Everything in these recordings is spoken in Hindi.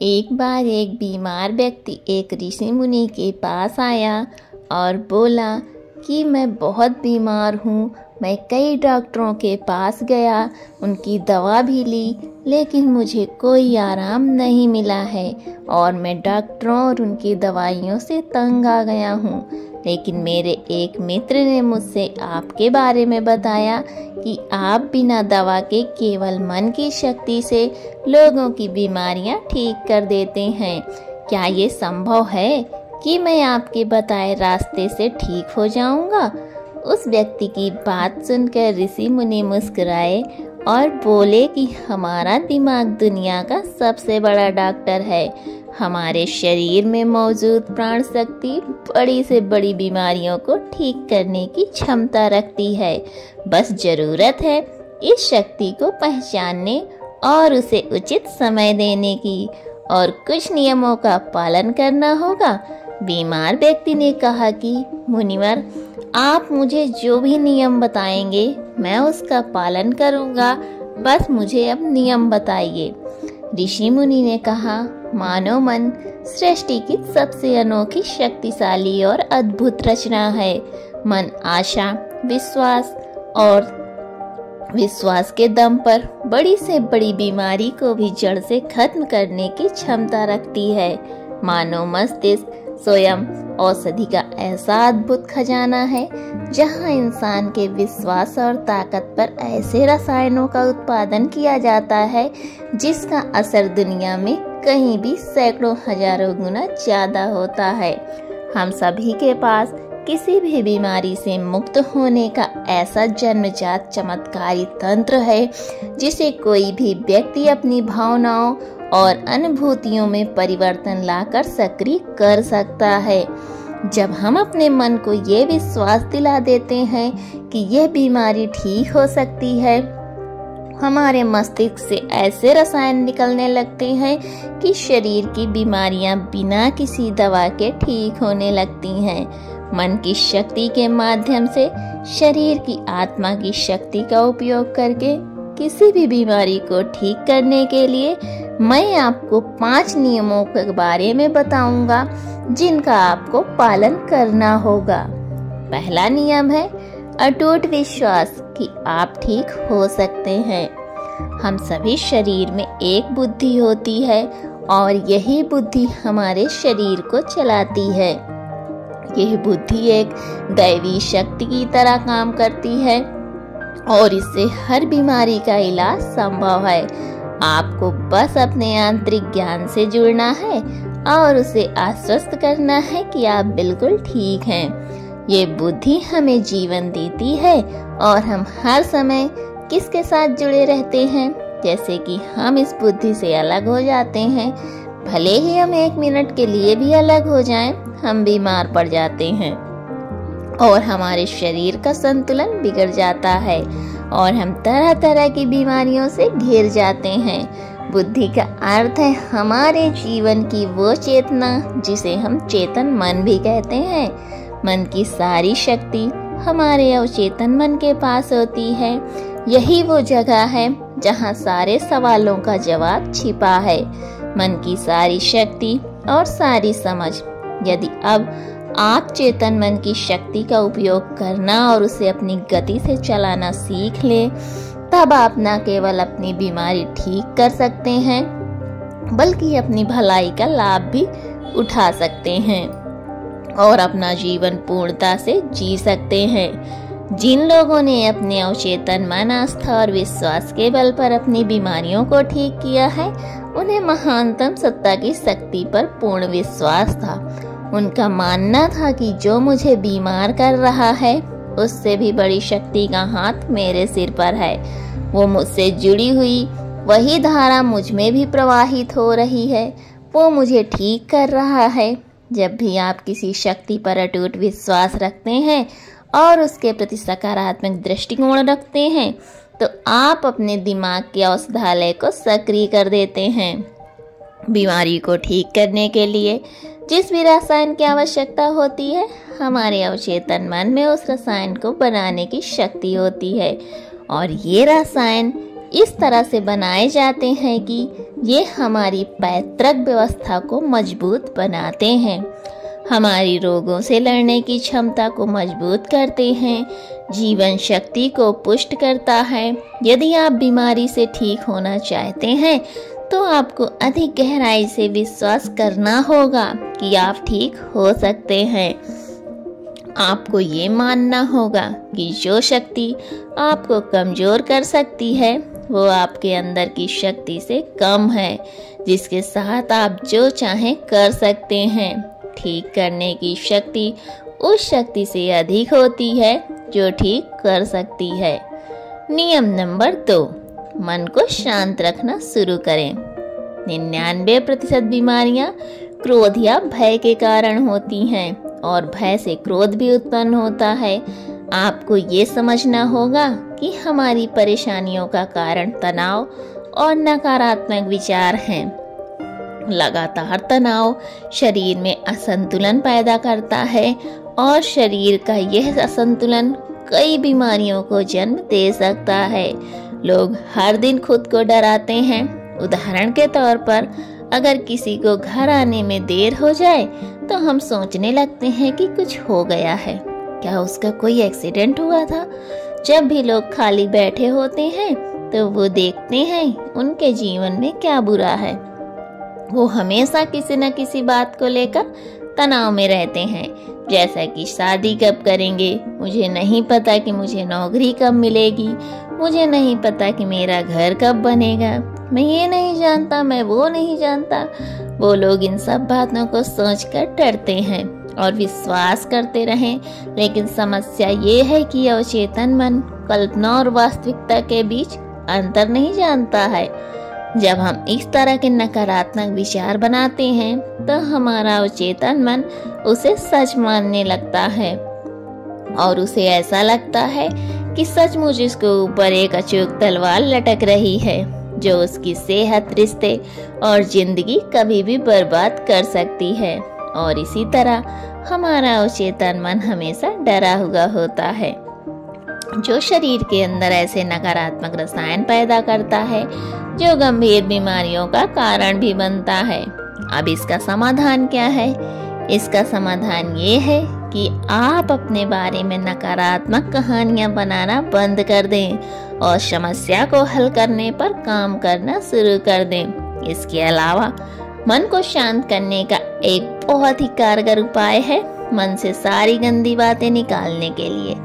एक बार एक बीमार व्यक्ति एक ऋषि मुनि के पास आया और बोला कि मैं बहुत बीमार हूँ। मैं कई डॉक्टरों के पास गया, उनकी दवा भी ली, लेकिन मुझे कोई आराम नहीं मिला है और मैं डॉक्टरों और उनकी दवाइयों से तंग आ गया हूँ। लेकिन मेरे एक मित्र ने मुझसे आपके बारे में बताया कि आप बिना दवा के केवल मन की शक्ति से लोगों की बीमारियां ठीक कर देते हैं। क्या ये संभव है कि मैं आपके बताए रास्ते से ठीक हो जाऊंगा? उस व्यक्ति की बात सुनकर ऋषि मुनि मुस्कुराए और बोले कि हमारा दिमाग दुनिया का सबसे बड़ा डॉक्टर है। हमारे शरीर में मौजूद प्राण शक्ति बड़ी से बड़ी बीमारियों को ठीक करने की क्षमता रखती है। बस जरूरत है इस शक्ति को पहचानने और उसे उचित समय देने की, और कुछ नियमों का पालन करना होगा। बीमार व्यक्ति ने कहा कि मुनिवर, आप मुझे जो भी नियम बताएंगे मैं उसका पालन करूंगा, बस मुझे अब नियम बताइए। ऋषि मुनि ने कहा, मानव मन सृष्टि की सबसे अनोखी, शक्तिशाली और अद्भुत रचना है। मन आशा, विश्वास के दम पर बड़ी से बड़ी बीमारी को भी जड़ से खत्म करने की क्षमता रखती है। मानव मस्तिष्क स्वयं औषधि का ऐसा अद्भुत खजाना है जहां इंसान के विश्वास और ताकत पर ऐसे रसायनों का उत्पादन किया जाता है जिसका असर दुनिया में कहीं भी सैकड़ों हजारों गुना ज्यादा होता है। हम सभी के पास किसी भी बीमारी से मुक्त होने का ऐसा जन्मजात चमत्कारी तंत्र है जिसे कोई भी व्यक्ति अपनी भावनाओं और अनुभूतियों में परिवर्तन लाकर सक्रिय कर सकता है। जब हम अपने मन को ये विश्वास दिला देते हैं कि यह बीमारी ठीक हो सकती है, हमारे मस्तिष्क से ऐसे रसायन निकलने लगते हैं कि शरीर की बीमारियां बिना किसी दवा के ठीक होने लगती हैं। मन की शक्ति के माध्यम से शरीर की आत्मा की शक्ति का उपयोग करके किसी भी बीमारी को ठीक करने के लिए मैं आपको 5 नियमों के बारे में बताऊंगा जिनका आपको पालन करना होगा। पहला नियम है अटूट विश्वास कि आप ठीक हो सकते हैं। हम सभी शरीर में एक बुद्धि होती है और यही बुद्धि हमारे शरीर को चलाती है। यह बुद्धि एक दैवी शक्ति की तरह काम करती है और इससे हर बीमारी का इलाज संभव है। आपको बस अपने आंतरिक ज्ञान से जुड़ना है और उसे आश्वस्त करना है कि आप बिल्कुल ठीक हैं। ये बुद्धि हमें जीवन देती है और हम हर समय किसके साथ जुड़े रहते हैं। जैसे कि हम इस बुद्धि से अलग हो जाते हैं, भले ही हम 1 मिनट के लिए भी अलग हो जाएं, हम बीमार पड़ जाते हैं और हमारे शरीर का संतुलन बिगड़ जाता है और हम तरह तरह की बीमारियों से घिर जाते हैं। बुद्धि का अर्थ है हमारे जीवन की वो चेतना जिसे हम चेतन मन भी कहते हैं। मन की सारी शक्ति हमारे अवचेतन मन के पास होती है। यही वो जगह है जहाँ सारे सवालों का जवाब छिपा है। मन की सारी शक्ति और सारी समझ। यदि अब आप चेतन मन की शक्ति का उपयोग करना और उसे अपनी गति से चलाना सीख लें, तब आप न केवल अपनी बीमारी ठीक कर सकते हैं बल्कि अपनी भलाई का लाभ भी उठा सकते हैं और अपना जीवन पूर्णता से जी सकते हैं। जिन लोगों ने अपने अवचेतन मन, आस्था और विश्वास के बल पर अपनी बीमारियों को ठीक किया है, उन्हें महानतम सत्ता की शक्ति पर पूर्ण विश्वास था। उनका मानना था कि जो मुझे बीमार कर रहा है उससे भी बड़ी शक्ति का हाथ मेरे सिर पर है। वो मुझसे जुड़ी हुई वही धारा मुझ में भी प्रवाहित हो रही है, वो मुझे ठीक कर रहा है। जब भी आप किसी शक्ति पर अटूट विश्वास रखते हैं और उसके प्रति सकारात्मक दृष्टिकोण रखते हैं, तो आप अपने दिमाग के औषधालय को सक्रिय कर देते हैं। बीमारी को ठीक करने के लिए जिस भी रसायन की आवश्यकता होती है, हमारे अवचेतन मन में उस रसायन को बनाने की शक्ति होती है और ये रसायन इस तरह से बनाए जाते हैं कि ये हमारी पैतृक व्यवस्था को मजबूत बनाते हैं, हमारी रोगों से लड़ने की क्षमता को मजबूत करते हैं, जीवन शक्ति को पुष्ट करता है। यदि आप बीमारी से ठीक होना चाहते हैं तो आपको अधिक गहराई से विश्वास करना होगा कि आप ठीक हो सकते हैं। आपको ये मानना होगा कि जो शक्ति आपको कमजोर कर सकती है वो आपके अंदर की शक्ति से कम है, जिसके साथ आप जो चाहें कर सकते हैं। ठीक करने की शक्ति उस शक्ति से अधिक होती है जो ठीक कर सकती है। नियम नंबर 2, मन को शांत रखना शुरू करें। 99% बीमारियां क्रोध या भय के कारण होती हैं और भय से क्रोध भी उत्पन्न होता है। आपको ये समझना होगा कि हमारी परेशानियों का कारण तनाव और नकारात्मक विचार हैं। लगातार तनाव शरीर में असंतुलन पैदा करता है और शरीर का यह असंतुलन कई बीमारियों को जन्म दे सकता है। लोग हर दिन खुद को डराते हैं। उदाहरण के तौर पर अगर किसी को घर आने में देर हो जाए तो हम सोचने लगते हैं कि कुछ हो गया है, क्या उसका कोई एक्सीडेंट हुआ था। जब भी लोग खाली बैठे होते हैं तो वो देखते हैं उनके जीवन में क्या बुरा है। वो हमेशा किसी न किसी बात को लेकर तनाव में रहते हैं, जैसा कि शादी कब करेंगे, मुझे नहीं पता कि मुझे नौकरी कब मिलेगी, मुझे नहीं पता कि मेरा घर कब बनेगा, मैं ये नहीं जानता, मैं वो नहीं जानता। वो लोग इन सब बातों को सोचकर डरते हैं और विश्वास करते रहें। लेकिन समस्या ये है कि अवचेतन मन कल्पना और वास्तविकता के बीच अंतर नहीं जानता है। जब हम इस तरह के नकारात्मक विचार बनाते हैं तो हमारा अवचेतन मन उसे सच मानने लगता है और उसे ऐसा लगता है कि सचमुच उसके ऊपर एक अचूक तलवार लटक रही है जो उसकी सेहत, रिश्ते और जिंदगी कभी भी बर्बाद कर सकती है। और इसी तरह हमारा अवचेतन मन हमेशा डरा हुआ होता है, जो शरीर के अंदर ऐसे नकारात्मक रसायन पैदा करता है जो गंभीर बीमारियों का कारण भी बनता है। अब इसका समाधान क्या है? इसका समाधान ये है कि आप अपने बारे में नकारात्मक कहानियां बनाना बंद कर दें और समस्या को हल करने पर काम करना शुरू कर दें। इसके अलावा मन को शांत करने का एक बहुत ही कारगर उपाय है मन से सारी गंदी बातें निकालने के लिए।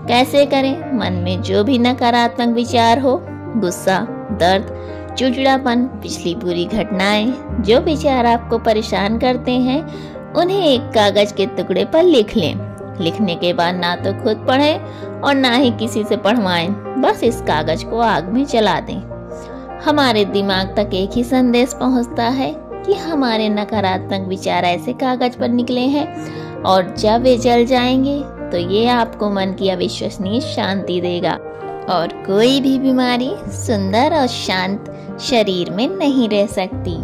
कैसे करें? मन में जो भी नकारात्मक विचार हो, गुस्सा, दर्द, चिड़चिड़ापन, पिछली बुरी घटनाएं, जो विचार आपको परेशान करते हैं, उन्हें एक कागज के टुकड़े पर लिख लें। लिखने के बाद ना तो खुद पढ़ें और ना ही किसी से पढ़वाएं, बस इस कागज को आग में जला दें। हमारे दिमाग तक एक ही संदेश पहुंचता है कि हमारे नकारात्मक विचार ऐसे कागज पर निकले हैं और जब वे जल जाएंगे तो ये आपको मन की अविश्वसनीय शांति देगा और कोई भी बीमारी सुंदर और शांत शरीर में नहीं रह सकती।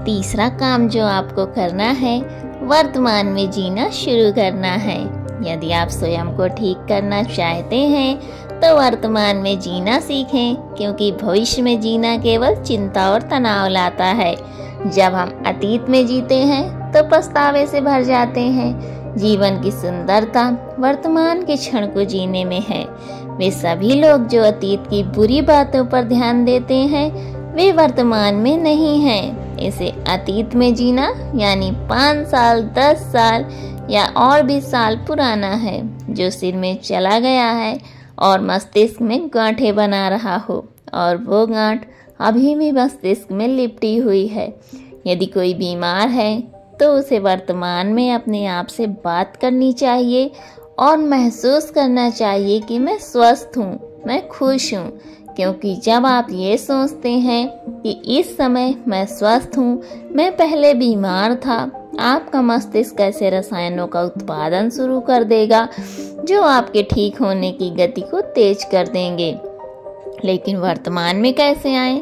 तीसरा काम जो आपको करना है, वर्तमान में जीना शुरू करना है। यदि आप स्वयं को ठीक करना चाहते हैं तो वर्तमान में जीना सीखें, क्योंकि भविष्य में जीना केवल चिंता और तनाव लाता है। जब हम अतीत में जीते हैं तो पछतावे से भर जाते हैं। जीवन की सुंदरता वर्तमान के क्षण को जीने में है। वे सभी लोग जो अतीत की बुरी बातों पर ध्यान देते हैं वे वर्तमान में नहीं हैं। इसे अतीत में जीना यानी 5 साल, 10 साल या और भी साल पुराना है, जो सिर में चला गया है और मस्तिष्क में गांठें बना रहा हो और वो गांठ अभी भी मस्तिष्क में लिपटी हुई है। यदि कोई बीमार है तो उसे वर्तमान में अपने आप से बात करनी चाहिए और महसूस करना चाहिए कि मैं स्वस्थ हूँ, मैं खुश हूँ। क्योंकि जब आप ये सोचते हैं कि इस समय मैं स्वस्थ हूँ, मैं पहले बीमार था, आपका मस्तिष्क ऐसे रसायनों का उत्पादन शुरू कर देगा जो आपके ठीक होने की गति को तेज कर देंगे। लेकिन वर्तमान में कैसे आए?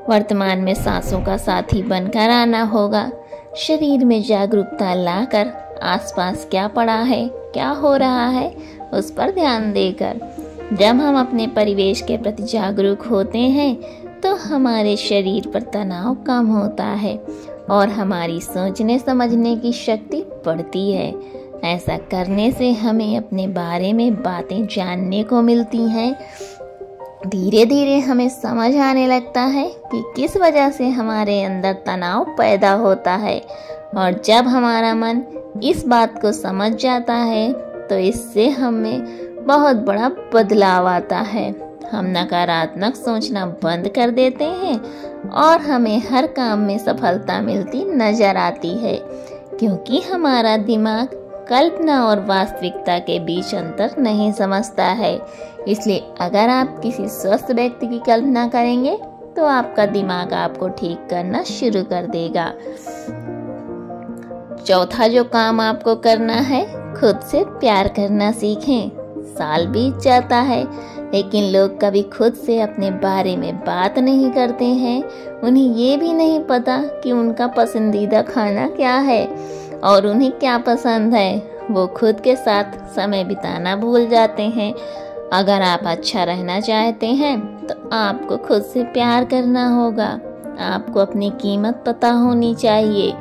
वर्तमान में सांसों का साथी बनकर आना होगा। शरीर में जागरूकता लाकर आसपास क्या पड़ा है, क्या हो रहा है, उस पर ध्यान देकर। जब हम अपने परिवेश के प्रति जागरूक होते हैं तो हमारे शरीर पर तनाव कम होता है और हमारी सोचने समझने की शक्ति बढ़ती है। ऐसा करने से हमें अपने बारे में बातें जानने को मिलती हैं। धीरे धीरे हमें समझ आने लगता है कि किस वजह से हमारे अंदर तनाव पैदा होता है, और जब हमारा मन इस बात को समझ जाता है तो इससे हमें बहुत बड़ा बदलाव आता है। हम नकारात्मक सोचना बंद कर देते हैं और हमें हर काम में सफलता मिलती नजर आती है, क्योंकि हमारा दिमाग कल्पना और वास्तविकता के बीच अंतर नहीं समझता है। इसलिए अगर आप किसी स्वस्थ व्यक्ति की कल्पना करेंगे तो आपका दिमाग आपको ठीक करना शुरू कर देगा। चौथा जो काम आपको करना है, खुद से प्यार करना सीखें। साल बीत जाता है लेकिन लोग कभी खुद से अपने बारे में बात नहीं करते हैं। उन्हें ये भी नहीं पता कि उनका पसंदीदा खाना क्या है और उन्हें क्या पसंद है। वो खुद के साथ समय बिताना भूल जाते हैं। अगर आप अच्छा रहना चाहते हैं तो आपको खुद से प्यार करना होगा। आपको अपनी कीमत पता होनी चाहिए।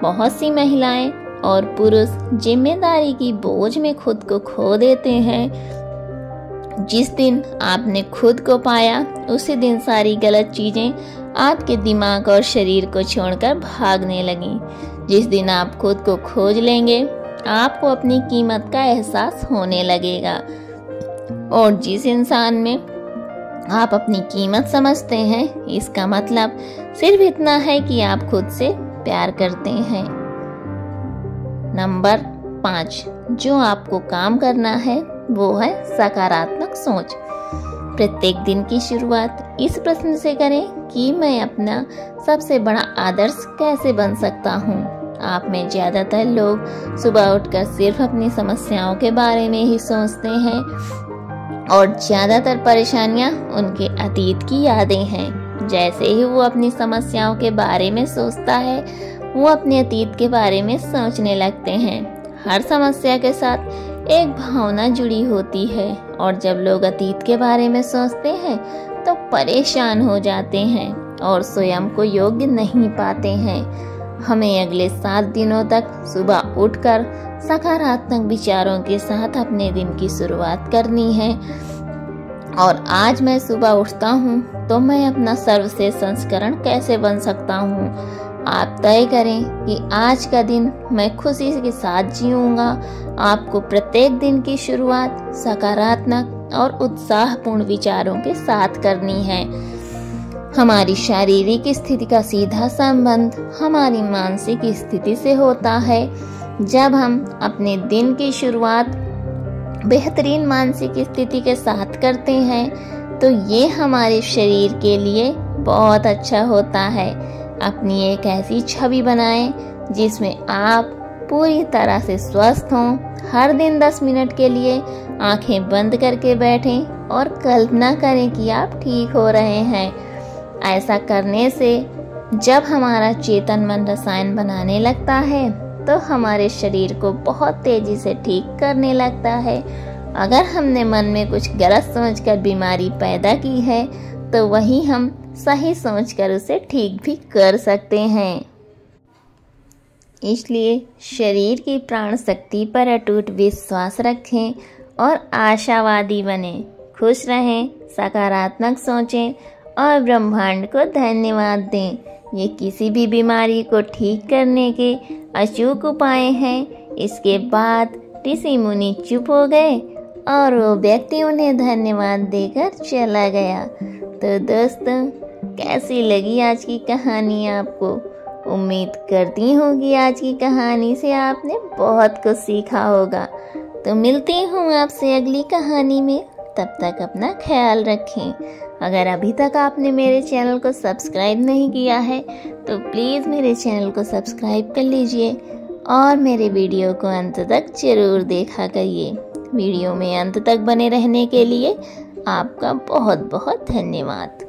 बहुत सी महिलाएं और पुरुष जिम्मेदारी की बोझ में खुद को खो देते हैं। जिस दिन आपने खुद को पाया उसी दिन सारी गलत चीजें आपके दिमाग और शरीर को छोड़कर भागने लगीं। जिस दिन आप खुद को खोज लेंगे आपको अपनी कीमत का एहसास होने लगेगा, और जिस इंसान में आप अपनी कीमत समझते हैं इसका मतलब सिर्फ इतना है कि आप खुद से प्यार करते हैं। नंबर 5 जो आपको काम करना है वो है सकारात्मक सोच। प्रत्येक दिन की शुरुआत इस प्रश्न से करें कि मैं अपना सबसे बड़ा आदर्श कैसे बन सकता हूँ। आप में ज्यादातर लोग सुबह उठकर सिर्फ अपनी समस्याओं के बारे में ही सोचते हैं और ज्यादातर परेशानियां उनके अतीत की यादें हैं। जैसे ही वो अपनी समस्याओं के बारे में सोचता है वो अपने अतीत के बारे में सोचने लगते हैं। हर समस्या के साथ एक भावना जुड़ी होती है, और जब लोग अतीत के बारे में सोचते हैं तो परेशान हो जाते हैं और स्वयं को योग्य नहीं पाते हैं। हमें अगले 7 दिनों तक सुबह उठकर सकारात्मक विचारों के साथ अपने दिन की शुरुआत करनी है। और आज मैं सुबह उठता हूँ तो मैं अपना सर्वश्रेष्ठ संस्करण कैसे बन सकता हूँ। आप तय करें कि आज का दिन मैं खुशी के साथ जीऊंगा। आपको प्रत्येक दिन की शुरुआत सकारात्मक और उत्साहपूर्ण विचारों के साथ करनी है। हमारी शारीरिक स्थिति का सीधा संबंध हमारी मानसिक स्थिति से होता है। जब हम अपने दिन की शुरुआत बेहतरीन मानसिक स्थिति के साथ करते हैं तो ये हमारे शरीर के लिए बहुत अच्छा होता है। अपनी एक ऐसी छवि बनाएं जिसमें आप पूरी तरह से स्वस्थ हों। हर दिन 10 मिनट के लिए आंखें बंद करके बैठें और कल्पना करें कि आप ठीक हो रहे हैं। ऐसा करने से जब हमारा चेतन मन रसायन बनाने लगता है तो हमारे शरीर को बहुत तेजी से ठीक करने लगता है। अगर हमने मन में कुछ गलत सोचकर बीमारी पैदा की है तो वही हम सही सोचकर उसे ठीक भी कर सकते हैं। इसलिए शरीर की प्राण शक्ति पर अटूट विश्वास रखें और आशावादी बने। खुश रहें, सकारात्मक सोचें और ब्रह्मांड को धन्यवाद दें। ये किसी भी बीमारी को ठीक करने के अचूक उपाय हैं। इसके बाद ऋषि मुनि चुप हो गए और वो व्यक्ति उन्हें धन्यवाद देकर चला गया। तो दोस्तों, कैसी लगी आज की कहानी आपको? उम्मीद करती हूँ कि आज की कहानी से आपने बहुत कुछ सीखा होगा। तो मिलती हूँ आपसे अगली कहानी में। तब तक अपना ख्याल रखें। अगर अभी तक आपने मेरे चैनल को सब्सक्राइब नहीं किया है तो प्लीज़ मेरे चैनल को सब्सक्राइब कर लीजिए और मेरे वीडियो को अंत तक जरूर देखा करिए। वीडियो में अंत तक बने रहने के लिए आपका बहुत बहुत धन्यवाद।